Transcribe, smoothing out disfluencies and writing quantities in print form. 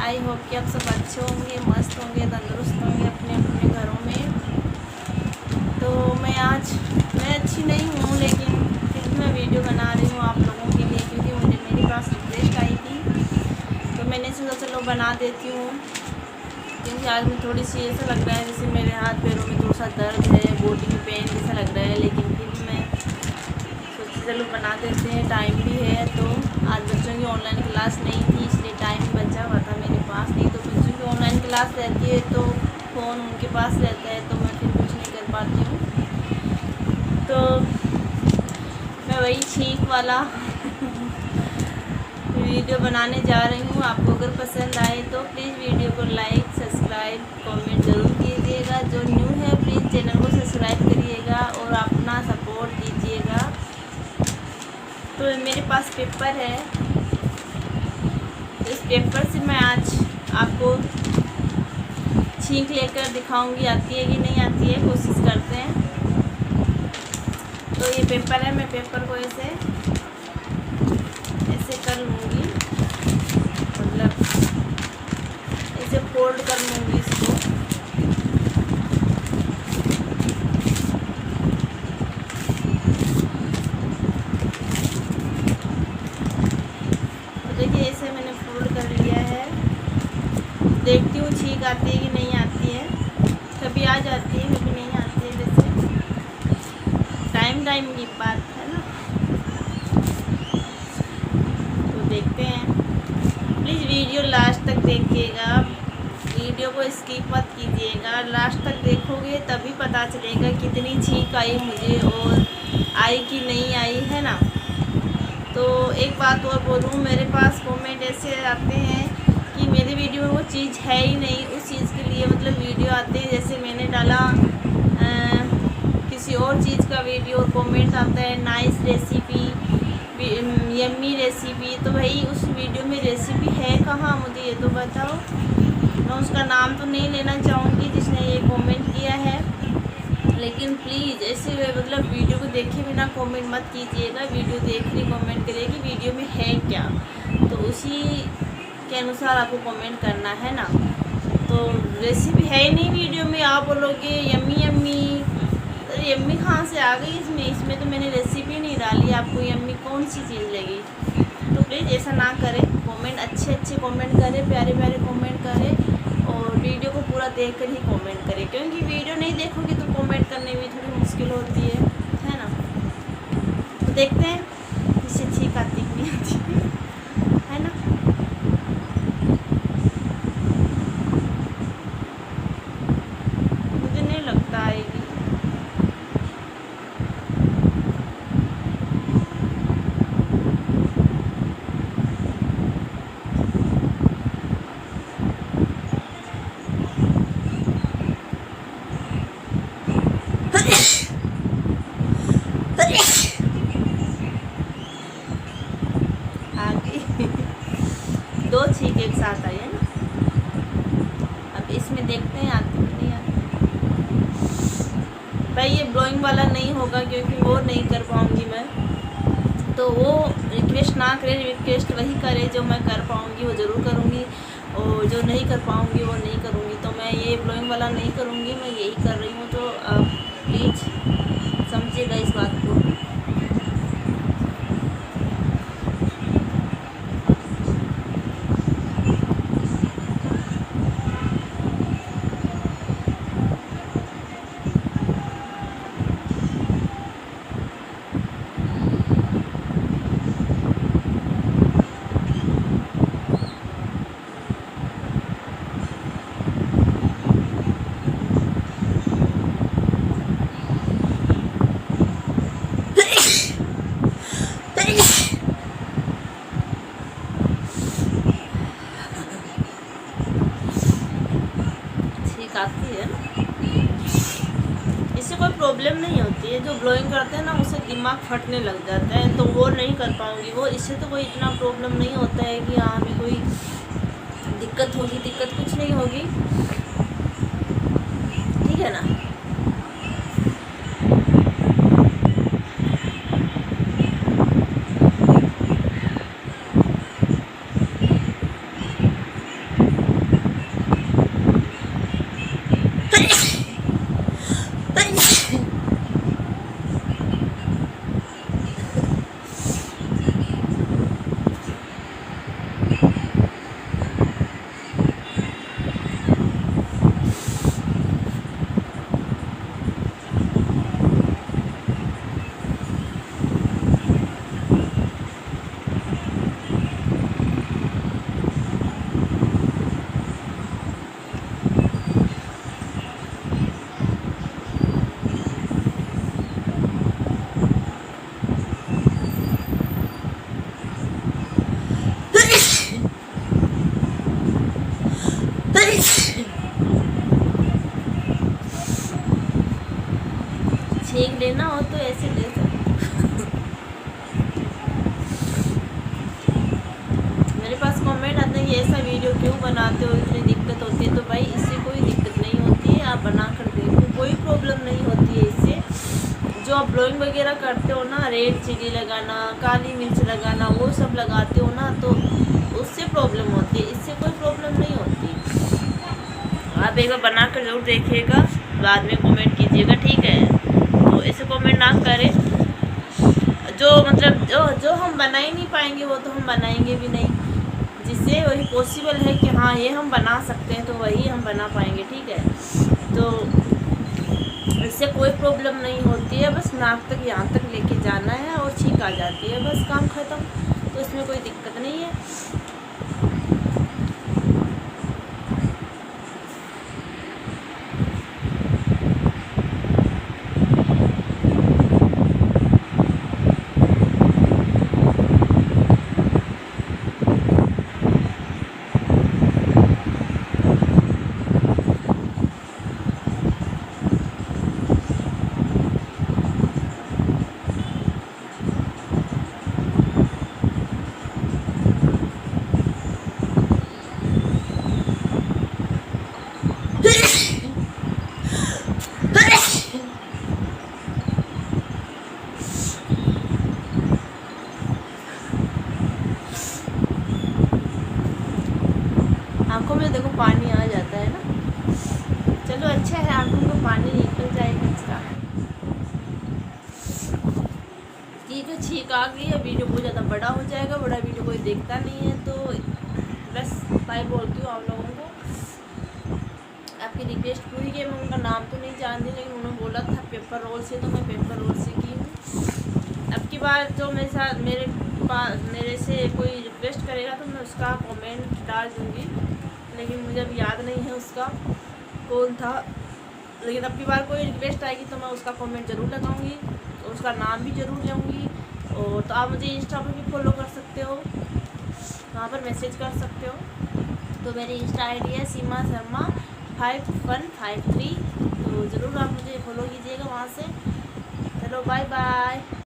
I hope कि आप सब अच्छे होंगे, मस्त होंगे, तंदुरुस्त होंगे अपने अपने घरों में। तो मैं अच्छी नहीं हूँ, लेकिन फिर भी मैं वीडियो बना रही हूँ आप लोगों के लिए, क्योंकि मेरे पास रिक्वेस्ट आई थी तो मैंने सोचा चलो बना देती हूँ। क्योंकि आज मैं थोड़ी सी ऐसा लग रहा है जैसे मेरे हाथ पैरों में थोड़ा सा दर्द है, बॉडी में पेन जैसा लग रहा है, लेकिन फिर भी मैं सोची चलो बना देते हैं, टाइम भी है। तो आज बच्चों की ऑनलाइन क्लास नहीं थी, इसलिए टाइम बचा हुआ था मेरे पास। नहीं तो बच्चों की ऑनलाइन क्लास रहती है तो फ़ोन उनके पास रहता है, तो मैं फिर कुछ नहीं कर पाती हूँ। तो मैं वही छींक वाला वीडियो बनाने जा रही हूँ। आपको अगर पसंद आए तो प्लीज़ वीडियो को लाइक, सब्सक्राइब, कमेंट ज़रूर कीजिएगा। जो न्यू है प्लीज़ चैनल को सब्सक्राइब करिएगा और अपना सपोर्ट दीजिएगा। तो मेरे पास पेपर है, इस पेपर से मैं आज आपको छींक लेकर दिखाऊंगी, आती है कि नहीं आती है, कोशिश करते हैं। तो ये पेपर है, मैं पेपर को ऐसे कर लूँगी, मतलब ऐसे फोल्ड कर लूँगी इसको। तो देखिए ऐसे मैंने फोल्ड कर लिया है। देखती हूँ छींक आती है कि नहीं आती है। कभी आ जाती है, कभी नहीं आती है, जैसे टाइम की बात है ना। देखते हैं, प्लीज़ वीडियो लास्ट तक देखिएगा, वीडियो को स्किप मत कीजिएगा। लास्ट तक देखोगे तभी पता चलेगा कितनी छींक आई मुझे और आई कि नहीं आई, है ना। तो एक बात और बोलूँ, मेरे पास कमेंट ऐसे आते हैं कि मेरे वीडियो में वो चीज़ है ही नहीं, उस चीज़ के लिए मतलब वीडियो आते हैं। जैसे मैंने डाला किसी और चीज़ का वीडियो और कमेंट आता है नाइस रेसिपी, यम्मी रेसिपी। तो भाई उस वीडियो में रेसिपी है कहाँ, मुझे ये तो बताओ। मैं उसका नाम तो नहीं लेना चाहूँगी जिसने ये कमेंट किया है, लेकिन प्लीज़ ऐसे मतलब वीडियो को देखे बिना कमेंट मत कीजिएगा। वीडियो देख के कमेंट करिए कि वीडियो में है क्या, तो उसी के अनुसार आपको कमेंट करना है ना। तो रेसिपी है ही नहीं वीडियो में, आप बोलोगे यम्मी यम्मी, यम्मी कहाँ से आ गई इसमें तो मैंने रेसिपी नहीं डाली, आपको यम्मी कौन सी चीज़ लगी। तो प्लीज़ ऐसा ना करें, कमेंट अच्छे कमेंट करें, प्यारे कमेंट करें और वीडियो को पूरा देख कर ही कमेंट करें। क्योंकि वीडियो नहीं देखोगे तो कमेंट करने में थोड़ी मुश्किल होती है ना। तो देखते हैं इससे छींक आती कि नहीं आती है ना। मुझे नहीं लगता आएगी। दो छींक एक साथ आई है ना। अब इसमें देखते हैं आती कि नहीं आती। भाई ये ब्लोइंग वाला नहीं होगा क्योंकि वो नहीं कर पाऊँगी मैं, तो वो रिक्वेस्ट ना करे, रिक्वेस्ट वही करे जो मैं कर पाऊँगी वो ज़रूर करूँगी, और जो नहीं कर पाऊँगी वो नहीं करूँगी। तो मैं ये ब्लोइंग वाला नहीं करूँगी, मैं यही कर रही हूँ। तो आप प्लीज़ समझिएगा इस बात को। आती है ना, इससे कोई प्रॉब्लम नहीं होती है। जो ब्लोइंग करते हैं ना उससे दिमाग फटने लग जाता है, तो वो नहीं कर पाऊँगी वो। इससे तो कोई इतना प्रॉब्लम नहीं होता है कि हाँ हमें कोई दिक्कत होगी, दिक्कत कुछ नहीं होगी, ठीक है ना। एक लेना हो तो ऐसे ले सकते। मेरे पास कमेंट आते हैं कि ऐसा वीडियो क्यों बनाते हो, इतनी दिक्कत होती है। तो भाई इससे कोई दिक्कत नहीं होती है, आप बना कर देखो, कोई प्रॉब्लम नहीं होती है इससे। जो आप ब्लॉगिंग वगैरह करते हो ना, रेड चिली लगाना, काली मिर्च लगाना, वो सब लगाते हो ना, तो उससे प्रॉब्लम होती है, इससे कोई प्रॉब्लम नहीं होती। आप एक बार बना कर ज़रूर देखिएगा, बाद में कमेंट कीजिएगा, ठीक है। तो ऐसे कमेंट ना करें, जो मतलब जो हम बना ही नहीं पाएंगे वो तो हम बनाएंगे भी नहीं। जिससे वही पॉसिबल है कि हाँ ये हम बना सकते हैं, तो वही हम बना पाएंगे, ठीक है। तो इससे कोई प्रॉब्लम नहीं होती है, बस नाक तक यहाँ तक लेके जाना है और छींक आ जाती है, बस काम ख़त्म। तो इसमें कोई दिक्कत नहीं है। आँखों में देखो पानी आ जाता है ना, चलो अच्छा है, आँखों में पानी निकल जाए कचरा। ठीक है, छींक आ गई है, वीडियो बहुत ज़्यादा बड़ा हो जाएगा, बड़ा वीडियो कोई देखता नहीं है, तो बस बाय बोलती हूँ आप लोगों को। आपकी रिक्वेस्ट पूरी की, मैं उनका नाम तो नहीं जानती, लेकिन उन्होंने बोला था पेपर रोल से, तो मैं पेपर रोल से की हूँ। अब की बार जो मेरे साथ मेरे से कोई रिक्वेस्ट करेगा तो मैं उसका कमेंट डाल दूँगी, लेकिन मुझे अब याद नहीं है उसका कौन था। लेकिन अब की बार कोई रिक्वेस्ट आएगी तो मैं उसका कमेंट ज़रूर लगाऊंगी और उसका नाम भी ज़रूर लूँगी। और तो आप मुझे इंस्टा पर भी फॉलो कर सकते हो, वहाँ पर मैसेज कर सकते हो। तो मेरी इंस्टा आईडी है सीमा शर्मा 5153, तो ज़रूर आप मुझे फॉलो कीजिएगा वहाँ से। चलो बाय बाय।